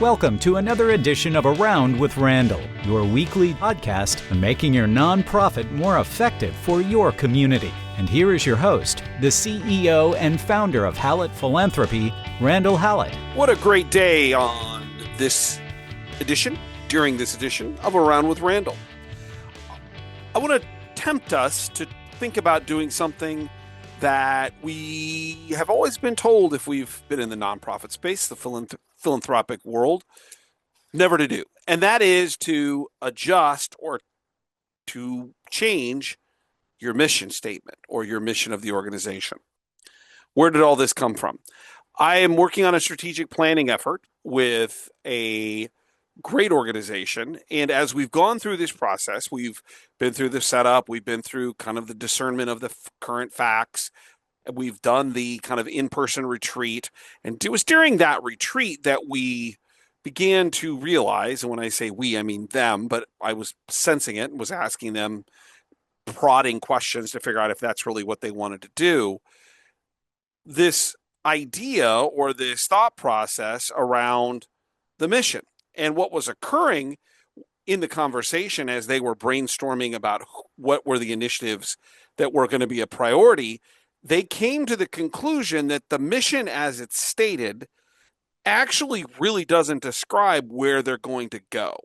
Welcome to another edition of Around with Randall, your weekly podcast on making your nonprofit more effective for your community. And here is your host, the CEO and founder of Hallett Philanthropy, Randall Hallett. What a great day on this edition, during this edition of Around with Randall. I want to tempt us to think about doing something that we have always been told, if we've been in the nonprofit space, the philanthropic world, never to do. And that is to adjust or to change your mission statement or your mission of the organization. Where did all this come from? I am working on a strategic planning effort with a great organization. And as we've gone through this process, we've been through the setup, we've been through kind of the discernment of the current facts. We've done the kind of in-person retreat. And it was during that retreat that we began to realize, and when I say we, I mean them, but I was sensing it and was asking them prodding questions to figure out if that's really what they wanted to do. This idea or this thought process around the mission. And what was occurring in the conversation as they were brainstorming about what were the initiatives that were going to be a priority, they came to the conclusion that the mission as it's stated actually really doesn't describe where they're going to go.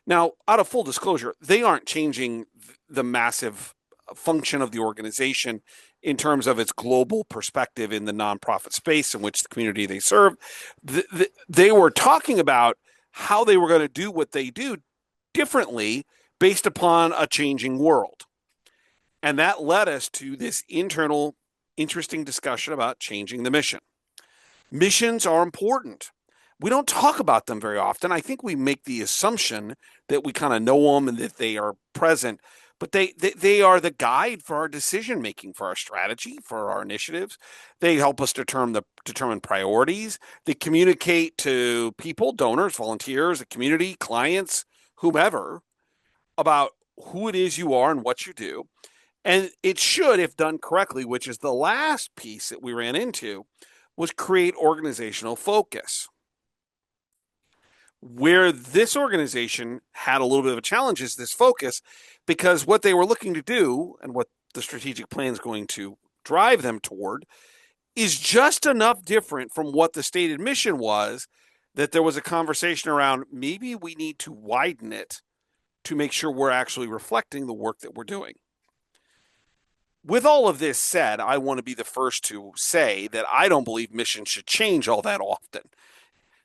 Now, out of full disclosure, they aren't changing the massive function of the organization in terms of its global perspective in the nonprofit space in which the community they serve. They were talking about how they were going to do what they do differently based upon a changing world. And that led us to this internal, interesting discussion about changing the mission. Missions are important. We don't talk about them very often. I think we make the assumption that we kind of know them and that they are present, but they are the guide for our decision making, for our strategy, for our initiatives. They help us determine priorities. They communicate to people, donors, volunteers, the community, clients, whomever, about who it is you are and what you do. And it should, if done correctly, which is the last piece that we ran into, was create organizational focus. Where this organization had a little bit of a challenge is this focus, because what they were looking to do and what the strategic plan is going to drive them toward is just enough different from what the stated mission was that there was a conversation around maybe we need to widen it to make sure we're actually reflecting the work that we're doing. With all of this said, I want to be the first to say that I don't believe missions should change all that often.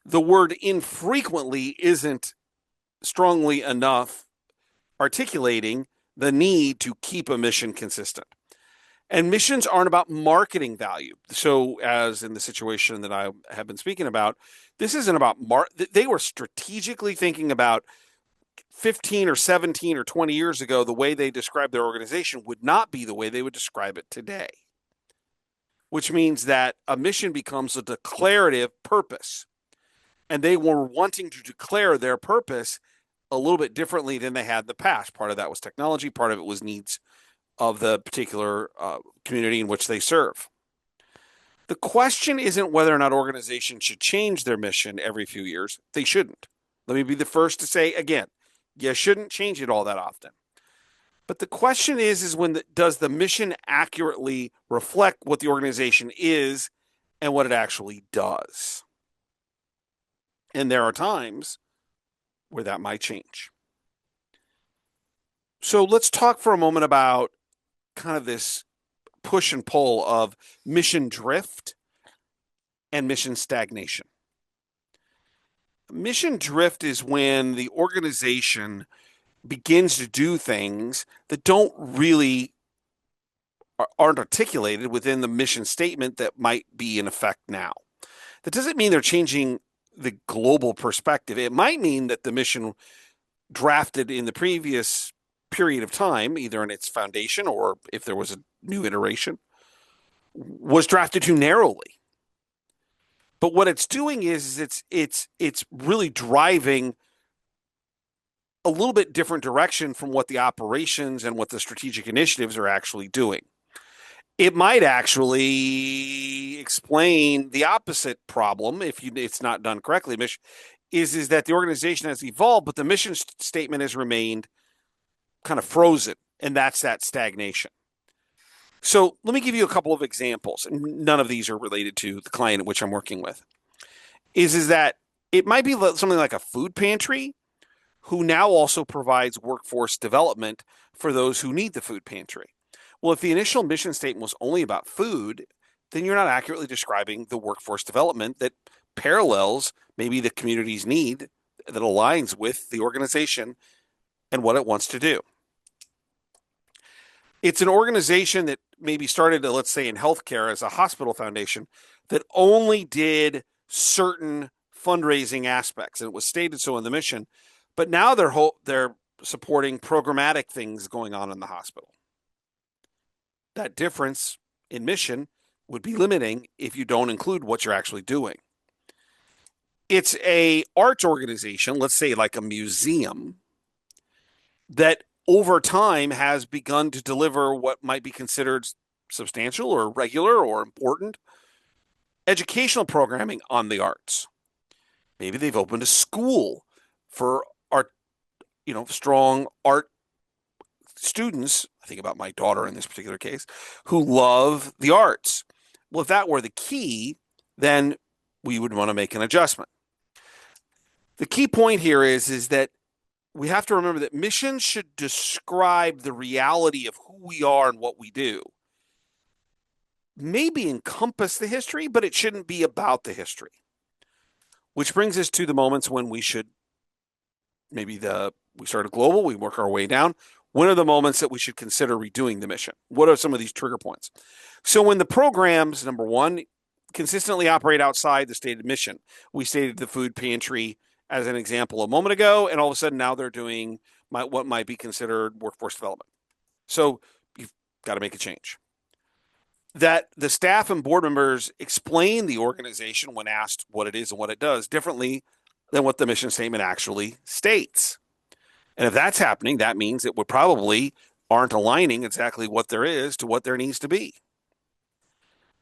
The word infrequently isn't strongly enough articulating the need to keep a mission consistent. And missions aren't about marketing value. So as in the situation that I have been speaking about, this isn't about they were strategically thinking about 15 or 17 or 20 years ago, the way they described their organization would not be the way they would describe it today. Which means that a mission becomes a declarative purpose. And they were wanting to declare their purpose a little bit differently than they had in the past. Part of that was technology. Part of it was needs of the particular community in which they serve. The question isn't whether or not organizations should change their mission every few years. They shouldn't. Let me be the first to say again, you shouldn't change it all that often. But the question is does the mission accurately reflect what the organization is and what it actually does? And there are times where that might change. So let's talk for a moment about kind of this push and pull of mission drift and mission stagnation. Mission drift is when the organization begins to do things that aren't articulated within the mission statement that might be in effect now. That doesn't mean they're changing the global perspective. It might mean that the mission drafted in the previous period of time, either in its foundation or if there was a new iteration, was drafted too narrowly. But what it's doing is it's really driving a little bit different direction from what the operations and what the strategic initiatives are actually doing. It might actually explain the opposite problem if it's not done correctly. is that the organization has evolved, but the mission statement has remained kind of frozen, and that's that stagnation. So let me give you a couple of examples, and none of these are related to the client at which I'm working with. Is that it might be something like a food pantry who now also provides workforce development for those who need the food pantry. Well, if the initial mission statement was only about food, then you're not accurately describing the workforce development that parallels maybe the community's need, that aligns with the organization and what it wants to do. It's an organization that maybe started, let's say, in healthcare as a hospital foundation that only did certain fundraising aspects, and it was stated so in the mission. But now they're supporting programmatic things going on in the hospital. That difference in mission would be limiting if you don't include what you're actually doing. It's a arts organization, let's say like a museum, that over time has begun to deliver what might be considered substantial or regular or important educational programming on the arts. Maybe they've opened a school for art, strong art students. I think about my daughter in this particular case, who love the arts. Well, if that were the key, then we would want to make an adjustment. The key point here is that we have to remember that mission should describe the reality of who we are and what we do. Maybe encompass the history, but it shouldn't be about the history. Which brings us to the moments when we should, we started global, we work our way down. When are the moments that we should consider redoing the mission? What are some of these trigger points? So when the programs, number one, consistently operate outside the stated mission. We stated the food pantry as an example a moment ago, and all of a sudden now they're doing what might be considered workforce development. So you've got to make a change. That the staff and board members explain the organization when asked what it is and what it does differently than what the mission statement actually states. And if that's happening, that means that we probably aren't aligning exactly what there is to what there needs to be.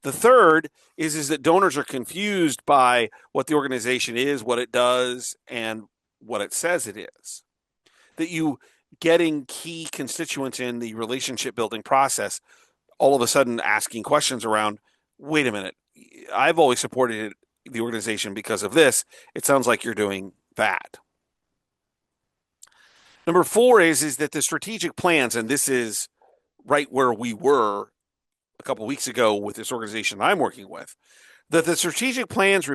The third is that donors are confused by what the organization is, what it does, and what it says it is. That you getting key constituents in the relationship building process, all of a sudden asking questions around, wait a minute, I've always supported the organization because of this. It sounds like you're doing that. Number four is that the strategic plans, and this is right where we were a couple of weeks ago with this organization I'm working with, that the strategic plans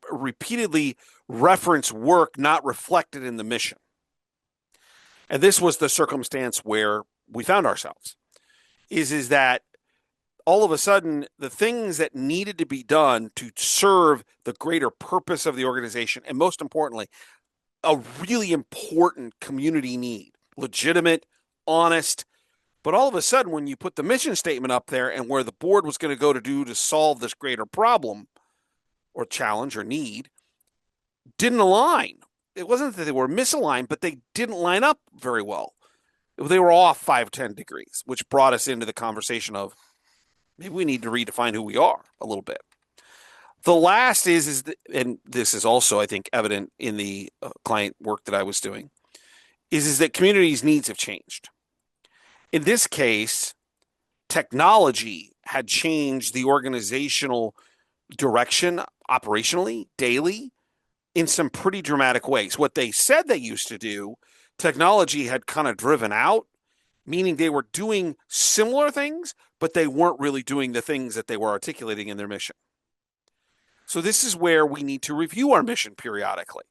repeatedly reference work not reflected in the mission. And this was the circumstance where we found ourselves, is that all of a sudden the things that needed to be done to serve the greater purpose of the organization, and most importantly, a really important community need, legitimate, honest. But all of a sudden, when you put the mission statement up there and where the board was going to go to solve this greater problem or challenge or need, didn't align. It wasn't that they were misaligned, but they didn't line up very well. They were off 5-10 degrees, which brought us into the conversation of maybe we need to redefine who we are a little bit. The last is and this is also, I think, evident in the client work that I was doing, is that communities' needs have changed. In this case, technology had changed the organizational direction operationally, daily, in some pretty dramatic ways. What they said they used to do, technology had kind of driven out, meaning they were doing similar things, but they weren't really doing the things that they were articulating in their mission. So this is where we need to review our mission periodically.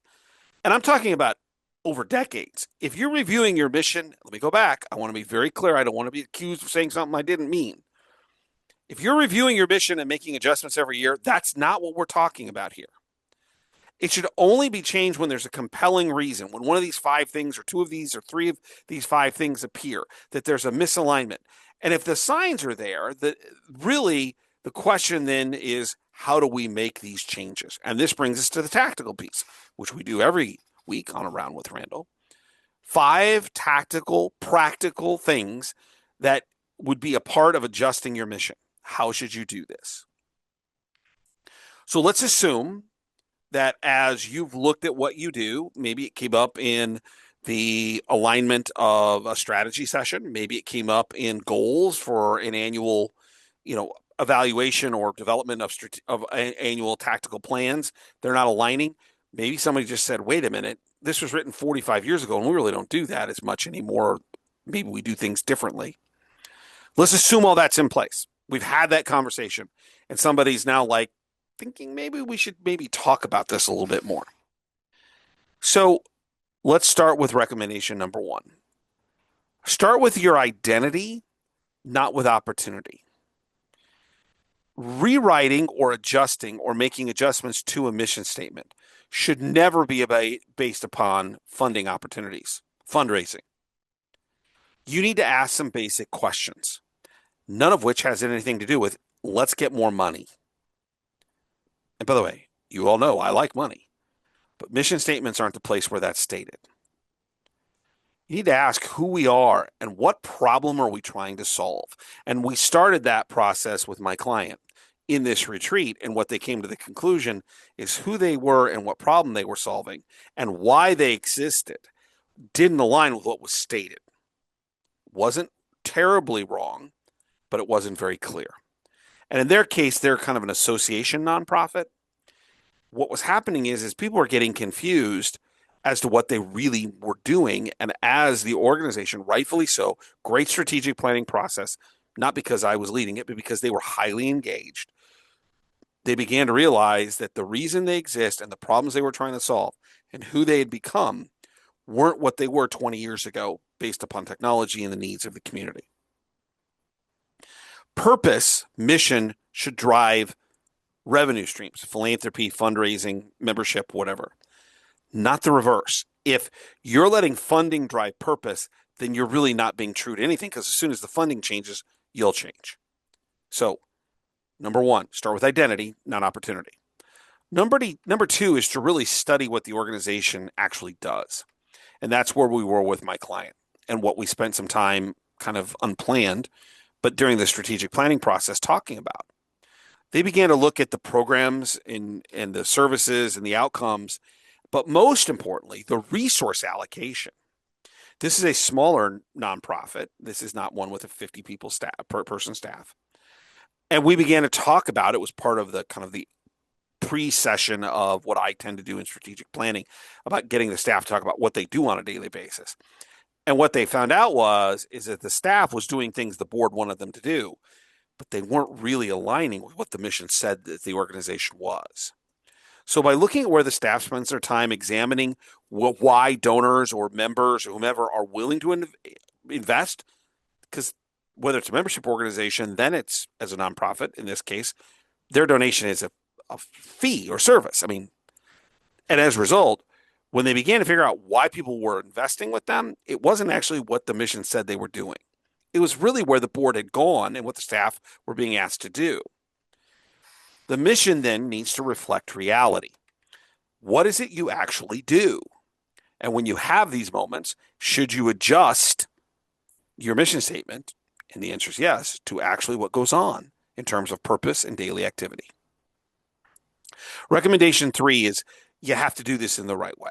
And I'm talking about over decades. If you're reviewing your mission, let me go back. I want to be very clear. I don't want to be accused of saying something I didn't mean. If you're reviewing your mission and making adjustments every year, that's not what we're talking about here. It should only be changed when there's a compelling reason, when one of these 5 things or 2 of these or 3 of these 5 things appear, that there's a misalignment. And if the signs are there, that really the question then is, how do we make these changes? And this brings us to the tactical piece, which we do every week on Around with Randall. 5 tactical, practical things that would be a part of adjusting your mission. How should you do this? So let's assume that as you've looked at what you do, maybe it came up in the alignment of a strategy session, maybe it came up in goals for an annual, evaluation or development of annual tactical plans. They're not aligning. Maybe somebody just said, "Wait a minute, this was written 45 years ago, and we really don't do that as much anymore. Maybe we do things differently." Let's assume all that's in place. We've had that conversation, and somebody's now like thinking maybe we should maybe talk about this a little bit more. So let's start with recommendation number one. Start with your identity, not with opportunity. Rewriting or adjusting or making adjustments to a mission statement should never be based upon funding opportunities, fundraising. You need to ask some basic questions, none of which has anything to do with let's get more money. And by the way, you all know I like money, but mission statements aren't the place where that's stated. You need to ask who we are and what problem are we trying to solve. And we started that process with my client in this retreat, and what they came to the conclusion is who they were and what problem they were solving and why they existed didn't align with what was stated. Wasn't terribly wrong, but it wasn't very clear. And in their case, they're kind of an association nonprofit. What was happening is people were getting confused as to what they really were doing. And as the organization, rightfully so, great strategic planning process, not because I was leading it, but because they were highly engaged, they began to realize that the reason they exist and the problems they were trying to solve and who they had become weren't what they were 20 years ago based upon technology and the needs of the community. Purpose, mission should drive revenue streams, philanthropy, fundraising, membership, whatever, not the reverse. If you're letting funding drive purpose, then you're really not being true to anything, because as soon as the funding changes, you'll change. So, number one, start with identity, not opportunity. Number two is to really study what the organization actually does. And that's where we were with my client and what we spent some time kind of unplanned, but during the strategic planning process talking about. They began to look at the programs and the services and the outcomes, but most importantly, the resource allocation. This is a smaller nonprofit. This is not one with a 50 people staff, per person staff. And we began to talk about it. Was part of the kind of the pre-session of what I tend to do in strategic planning, about getting the staff to talk about what they do on a daily basis. And what they found out is that the staff was doing things the board wanted them to do, but they weren't really aligning with what the mission said that the organization was. So by looking at where the staff spends their time examining why donors or members or whomever are willing to invest, because whether it's a membership organization, then it's, as a nonprofit in this case, their donation is a fee or service. And as a result, when they began to figure out why people were investing with them, it wasn't actually what the mission said they were doing. It was really where the board had gone and what the staff were being asked to do. The mission then needs to reflect reality. What is it you actually do? And when you have these moments, should you adjust your mission statement? And the answer is yes, to actually what goes on in terms of purpose and daily activity. Recommendation 3 is you have to do this in the right way.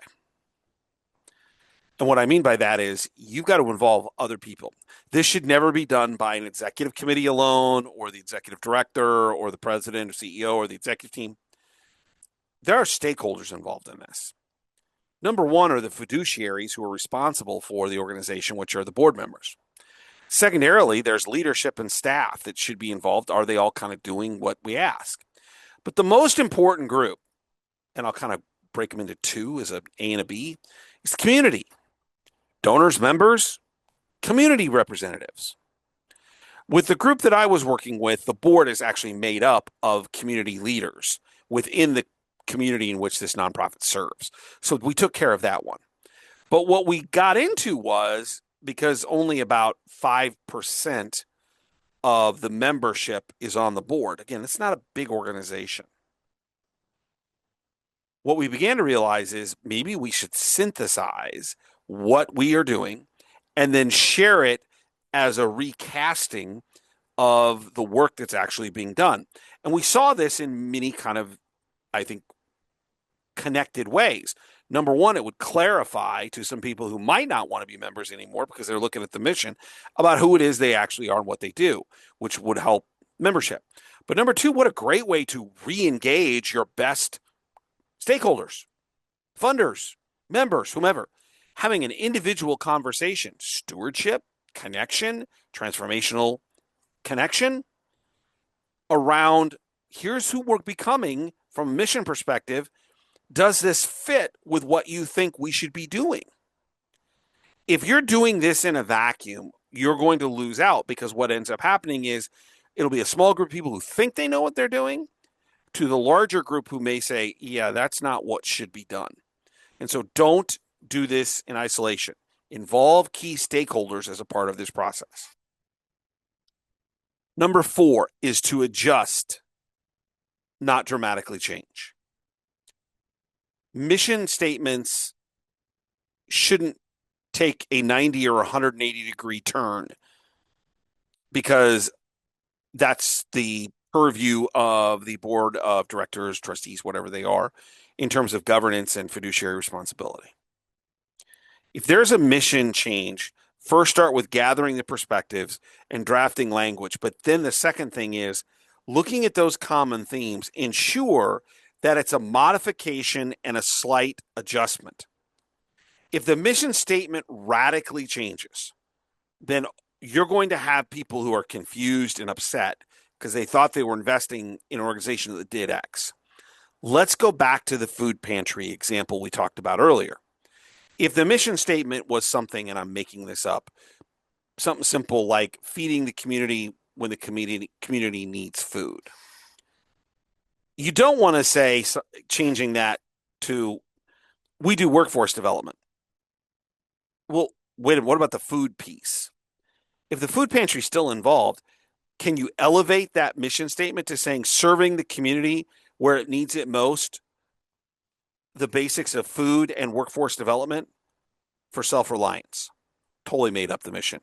And what I mean by that is you've got to involve other people. This should never be done by an executive committee alone, or the executive director, or the president or CEO, or the executive team. There are stakeholders involved in this. Number one are the fiduciaries who are responsible for the organization, which are the board members. Secondarily, there's leadership and staff that should be involved. Are they all kind of doing what we ask? But the most important group, and I'll kind of break them into two as an A and a B, is the community. Donors, members, community representatives. With the group that I was working with, the board is actually made up of community leaders within the community in which this nonprofit serves. So we took care of that one. But what we got into was, because only about 5% of the membership is on the board. Again, it's not a big organization. What we began to realize is maybe we should synthesize what we are doing and then share it as a recasting of the work that's actually being done. And we saw this in many kind of connected ways. Number one, it would clarify to some people who might not want to be members anymore because they're looking at the mission about who it is they actually are and what they do, which would help membership. But number two, what a great way to re-engage your best stakeholders, funders, members, whomever, having an individual conversation, stewardship, connection, transformational connection around here's who we're becoming from a mission perspective. Does this fit with what you think we should be doing? If you're doing this in a vacuum, you're going to lose out, because what ends up happening is it'll be a small group of people who think they know what they're doing to the larger group who may say, yeah, that's not what should be done. And so don't do this in isolation. Involve key stakeholders as a part of this process. Number 4 is to adjust, not dramatically change. Mission statements shouldn't take a 90 or 180 degree turn, because that's the purview of the board of directors, trustees, whatever they are, in terms of governance and fiduciary responsibility. If there's a mission change, first start with gathering the perspectives and drafting language. But then the second thing is looking at those common themes, ensure that it's a modification and a slight adjustment. If the mission statement radically changes, then you're going to have people who are confused and upset because they thought they were investing in an organization that did X. Let's go back to the food pantry example we talked about earlier. If the mission statement was something, and I'm making this up, something simple like feeding the community when the community needs food, you don't want to say changing that to we do workforce development. Well, wait a minute, what about the food piece? If the food pantry is still involved, can you elevate that mission statement to saying serving the community where it needs it most, the basics of food and workforce development for self-reliance? Totally made up the mission.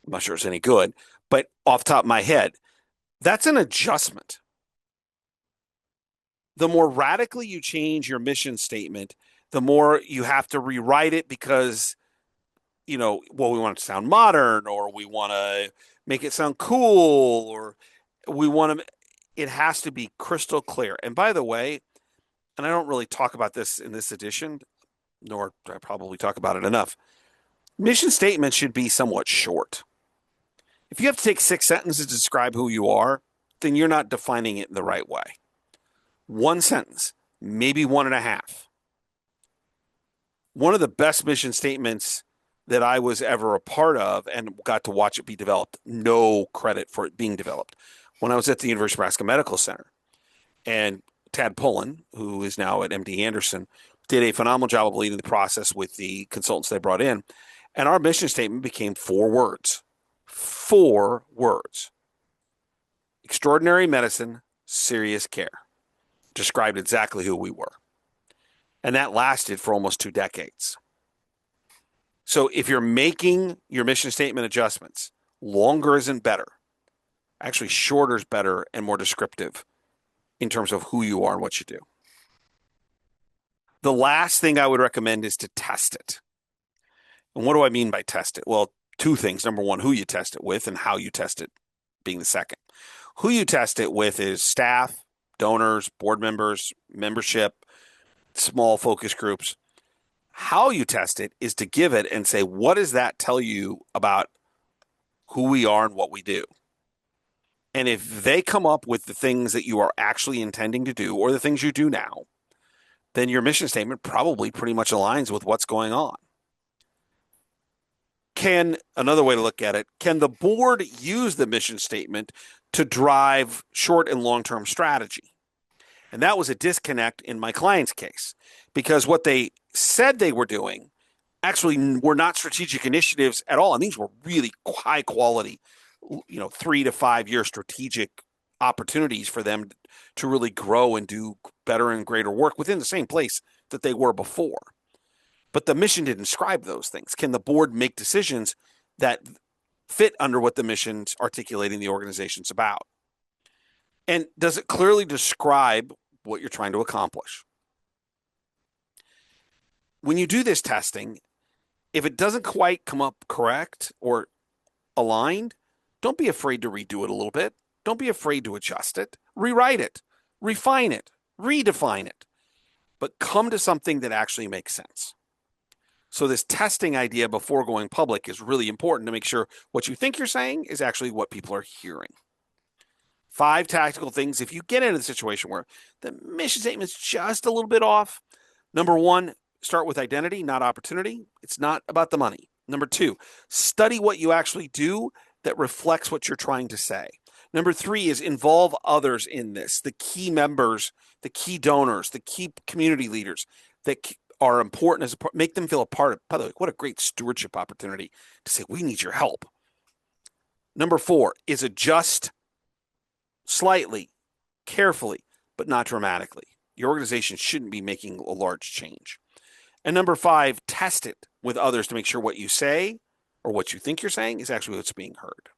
I'm not sure it's any good, but off the top of my head, that's an adjustment. The more radically you change your mission statement, the more you have to rewrite it because, we want it to sound modern, or we want to make it sound cool, or it has to be crystal clear. And by the way, and I don't really talk about this in this edition, nor do I probably talk about it enough, mission statements should be somewhat short. If you have to take 6 sentences to describe who you are, then you're not defining it in the right way. 1 sentence, maybe 1.5. One of the best mission statements that I was ever a part of and got to watch it be developed, no credit for it being developed, when I was at the University of Nebraska Medical Center. And Tad Pullen, who is now at MD Anderson, did a phenomenal job of leading the process with the consultants they brought in. And our mission statement became 4 words. 4 words. Extraordinary medicine, serious care. Described exactly who we were. And that lasted for almost 2 decades. So if you're making your mission statement adjustments, longer isn't better. Actually, shorter is better and more descriptive in terms of who you are and what you do. The last thing I would recommend is to test it. And what do I mean by test it? Well, 2 things. Number 1, who you test it with, and how you test it being the second. Who you test it with is staff, donors, board members, membership, small focus groups. How you test it is to give it and say, what does that tell you about who we are and what we do? And if they come up with the things that you are actually intending to do, or the things you do now, then your mission statement probably pretty much aligns with what's going on. Another way to look at it, can the board use the mission statement to drive short and long-term strategy? And that was a disconnect in my client's case, because what they said they were doing actually were not strategic initiatives at all. And these were really high quality, 3 to 5 year strategic opportunities for them to really grow and do better and greater work within the same place that they were before. But the mission didn't describe those things. Can the board make decisions that fit under what the mission's articulating the organization's about? And does it clearly describe what you're trying to accomplish? when you do this testing, if it doesn't quite come up correct or aligned, don't be afraid to redo it a little bit. Don't be afraid to adjust it, rewrite it, refine it, redefine it, but come to something that actually makes sense. So this testing idea before going public is really important to make sure what you think you're saying is actually what people are hearing. 5 tactical things if you get into the situation where the mission statement is just a little bit off. Number 1, start with identity, not opportunity. It's not about the money. Number 2, study what you actually do that reflects what you're trying to say. Number 3 is involve others in this, the key members, the key donors, the key community leaders that are important as make them feel a part of. By the way, what a great stewardship opportunity to say, we need your help. Number 4 is adjust slightly, carefully, but not dramatically. Your organization shouldn't be making a large change. And number 5, test it with others to make sure what you say or what you think you're saying is actually what's being heard.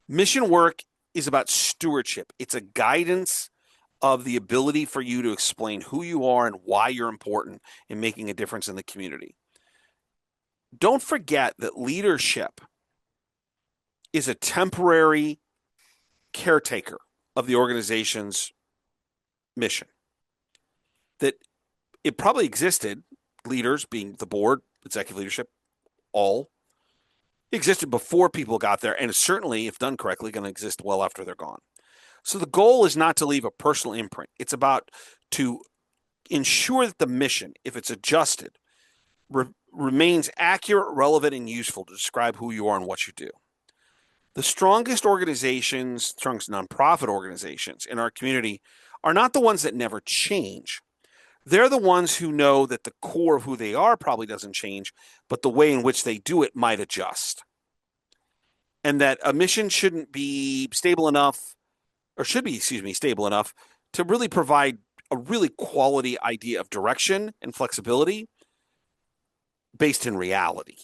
Mission work is about stewardship. It's a guidance of the ability for you to explain who you are and why you're important in making a difference in the community. Don't forget that leadership is a temporary caretaker of the organization's mission. That it probably existed, leaders being the board, executive leadership, all existed before people got there, and it's certainly, if done correctly, going to exist well after they're gone. So the goal is not to leave a personal imprint. It's about to ensure that the mission, if it's adjusted, remains accurate, relevant, and useful to describe who you are and what you do. The strongest organizations, strongest nonprofit organizations in our community are not the ones that never change. They're the ones who know that the core of who they are probably doesn't change, but the way in which they do it might adjust. And that a mission shouldn't be stable enough, or should be, stable enough to really provide a really quality idea of direction and flexibility based in reality.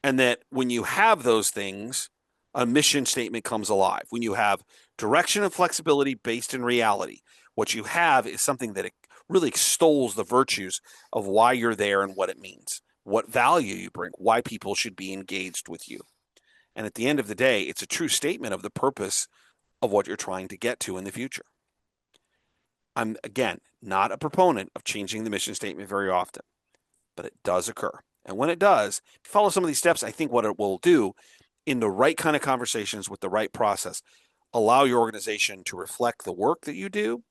And that when you have those things, a mission statement comes alive. When you have direction and flexibility based in reality, what you have is something that really extols the virtues of why you're there and what it means, what value you bring, why people should be engaged with you. And at the end of the day, it's a true statement of the purpose of what you're trying to get to in the future. I'm, again, not a proponent of changing the mission statement very often, but it does occur. And when it does, if you follow some of these steps, I think what it will do in the right kind of conversations with the right process, allow your organization to reflect the work that you do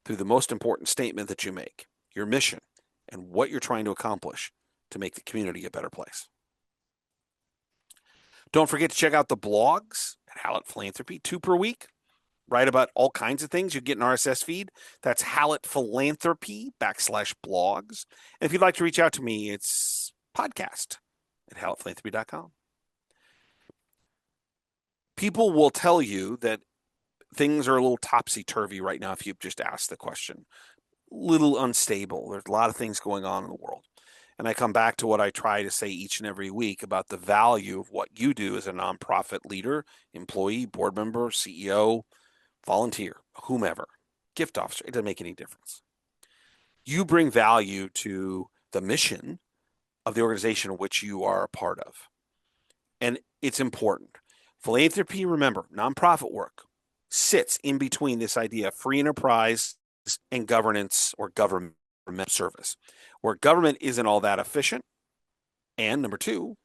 through the most important statement that you make, your mission, and what you're trying to accomplish to make the community a better place. Don't forget to check out the blogs at Hallett Philanthropy, 2 per week. Write about all kinds of things. You get an RSS feed. That's Hallett Philanthropy /blogs. And if you'd like to reach out to me, it's podcast at hallettphilanthropy.com. People will tell you that things are a little topsy-turvy right now if you just ask the question. Little unstable. There's a lot of things going on in the world. And I come back to what I try to say each and every week about the value of what you do as a nonprofit leader, employee, board member, CEO, volunteer, whomever, gift officer. It doesn't make any difference. You bring value to the mission of the organization which you are a part of. And it's important. Philanthropy, remember, nonprofit work sits in between this idea of free enterprise and governance or government service, where government isn't all that efficient. And number 2,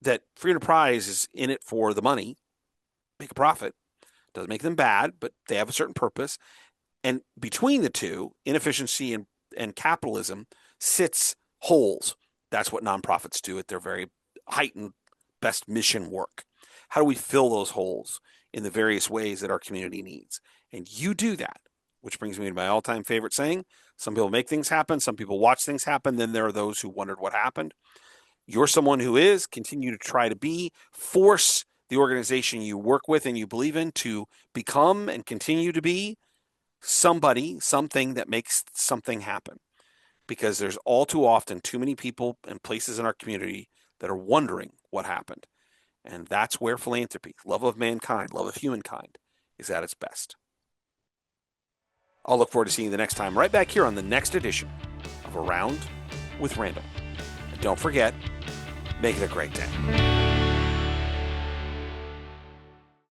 that free enterprise is in it for the money, make a profit. Doesn't make them bad, but they have a certain purpose. And between the two, inefficiency and capitalism sits holes. That's what nonprofits do at their very heightened best mission work. How do we fill those holes in the various ways that our community needs? And you do that, which brings me to my all-time favorite saying. Some people make things happen. Some people watch things happen. Then there are those who wondered what happened. You're someone who is, continue to try to be, force the organization you work with and you believe in to become and continue to be somebody, something that makes something happen. Because there's all too often too many people and places in our community that are wondering what happened. And that's where philanthropy, love of mankind, love of humankind, is at its best. I'll look forward to seeing you the next time right back here on the next edition of Around with Randall. And don't forget, make it a great day.